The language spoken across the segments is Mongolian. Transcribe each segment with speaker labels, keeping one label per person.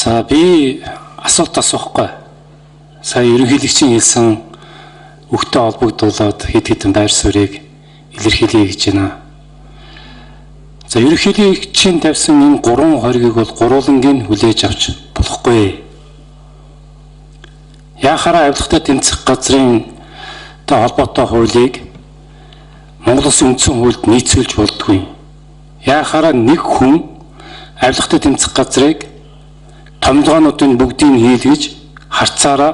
Speaker 1: За би асуулт асуухгүй. Сая ерөнхийлөгчийн хэлсэн өгтөө холбогдуулаад хэд хэдэн байр суурийг илэрхийлье гэж байна. За ерөнхийлөгчийн тавьсан энэ 3 хоргийг бол гурвангийн хүлээж авч болохгүй. Яхаараа авилгатай тэмцэх газрын холбоотой хуулийг Монгол Улсын үндсэн хуульд нийцүүлж болдгүй. Яхаараа нэг хүн авилгатай тэмцэх газрыг томилгоонуудын бүгдийг хийлгэж харцаараа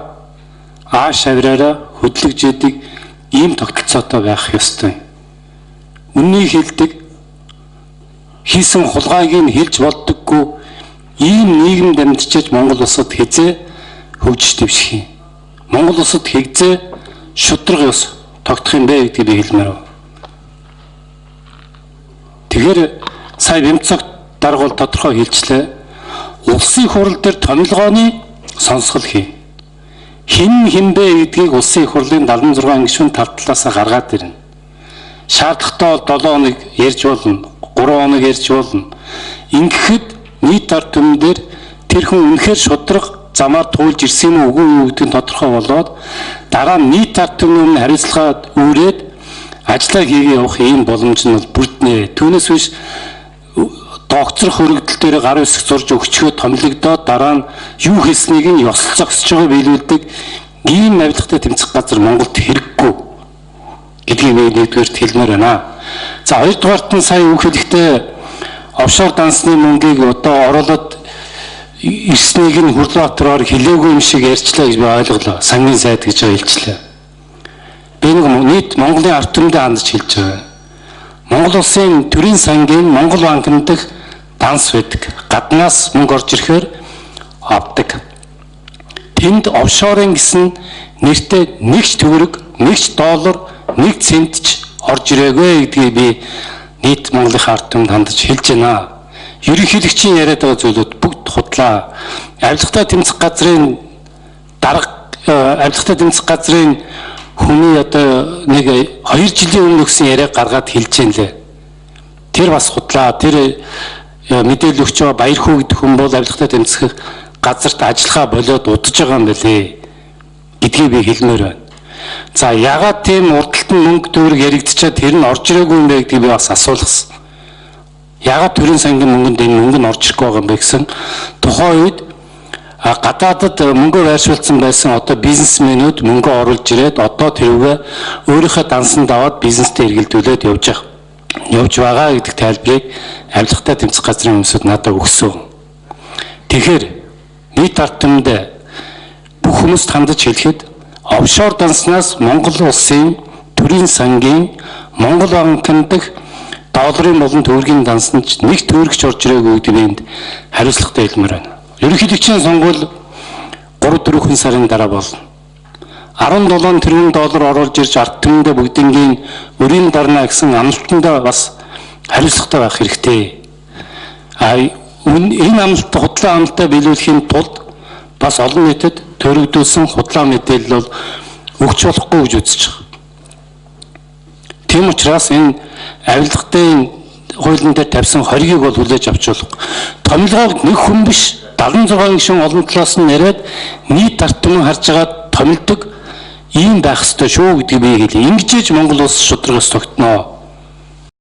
Speaker 1: ааш авираараа хөдлөж яадаг ийм тогтолцоотой байх ёстой. Үннийг хэлдэг хийсэн хулгайг нь хэлж болдоггүй ийм нийгэмд амьдарч Монгол улсад хязээ хөгжиж дэвших юм. Монгол улсад хязээ шудраг ёс тогтох юм бэ гэдгийг би хэлмээр байна. Тэгэхээр сая бямцагт даргуул тодорхой хэлчлээ. Улсын хурал дээр томилгооны сонсгол хий. Хэн хинбэ гэдгийг улсын их хурлын 76 гишүүн тал талаас гаргаад ирнэ. Шаардлагатай бол 7 хоног ярьж болно, 3 хоног ярьж болно. Ингэхэд нийт ард түмэн дээр тэр хүн үнэхээр шудраг замаар туулж ирсэн юм уу үгүй юу гэдэг нь тодорхой болоод дараа нь нийт ард түмэн хариуцлага үүрээд ажиллаа хийгээ явах ийм боломж нь бол бүрднэ. Түүнээс биш догцрох хөрөгдөл дээр гар үсэг зурж өгчгөө томилогдоод дараа нь юу хийснийг нь ёс зогсож байгааг биелүүлдэг ийм авилгатай тэмцэх газар Монголд хэрэггүй гэдгийг нэгдүгээрт хэлмээр байна. За хоёрдугаарт нь сая үхэлэгтээ офшор дансны мөнгийг одоо оруулаад ирснийг нь Хүрлбаатараар хэлээгүй юм шиг ярьчлаа гэж би ойлголоо. Сангийн сайд гэж хэлжлээ. Би нэг нийт Монголын ард түмэнд хандж хэлж байгаа. Монгол улсын төрийн сангийн Монгол банкнд дэх данс байдаг. Гаднаас мөнгө орж ирэхээр авдаг. Тэнд офшорын гэсэн нэртэй нэгч төгрөг, нэгч доллар, нэг цент ч орж ирээгүй гэдгийг би нийт Монголын ард түмэнд хандж хэлж байна. Ерөнхийлөгчийн яриад байгаа зүйлүүд бүгд худлаа. Авилгатай тэмцэх газрын авилгатай тэмцэх газрын хүний одоо нэг 2 жилийн өмнө өгсөн яриаг гаргаад хэлж юм лээ. Тэр бас худлаа. Тэр мэдээлэл өгч байгаа Баярхүү гэдэг хүн бол авилгатай тэмцэх газарт ажиллахаа болоод удаж байгаа юм билээ гэдгийг би хэлмээр байна. За ягаад тийм урдталтан мөнгө төгрөг яригдчихад тэр нь орж ирээгүй юм бэ гэдгийг би бас асуулсан. Ягаад төрийн сангийн мөнгөнд энэ мөнгө нь орж ирэхгүй байгаа юм бэ гэсэн тухайн үед гадаадад мөнгө байршуулсан байсан одоо бизнесмэнүүд мөнгө оруулж ирээд одоо тэрүүгээ өөрийнхөө дансанд аваад бизнестэй эргэлдүүлээд явж байгаа гэдэг тайлбарыг авилгатай тэмцэх газрын хүмүүсд надад өгсөн. Тэгэхээр нийт ард түмэнд бүх хүмүүст хандаж хэлэхэд офшор данснаас Монгол улсын төрийн сангийн Монгол банкнд дэх долларын болон төгрөгийн дансанд нэг төгрөгч орж ирээгүй гэдэг энд хариуцлагатай хэлмээр байна. Ерөнхийлөгчийн сонгуул 3-4 сарын дараа болно. 17 тэрбум доллар оруулж ирж ард түмэндээ бүгднгийн өрийн дарна гэсэн амлалтандаа бас хариуцлагатай байх хэрэгтэй. Энэ амлалт худлаа амлалтаа биелүүлэхийн тулд бас олон нийтэд төрөгдүүлсэн худлаа мэдээлэл бол өгч болохгүй гэж үзэж байгаа. Тийм учраас энэ авилгатай хуулийн дээр тавьсан хоргийг бол хүлээж авч болох. Томилгоог нэг хүн биш 76 гишүүн олон талаас нь яриад нийт ард түмэн харж байгаа томилдог ийм байх ёстой шүү гэдгийг би хэлье. Ингэж Монгол улс шудрагаас тогтноо.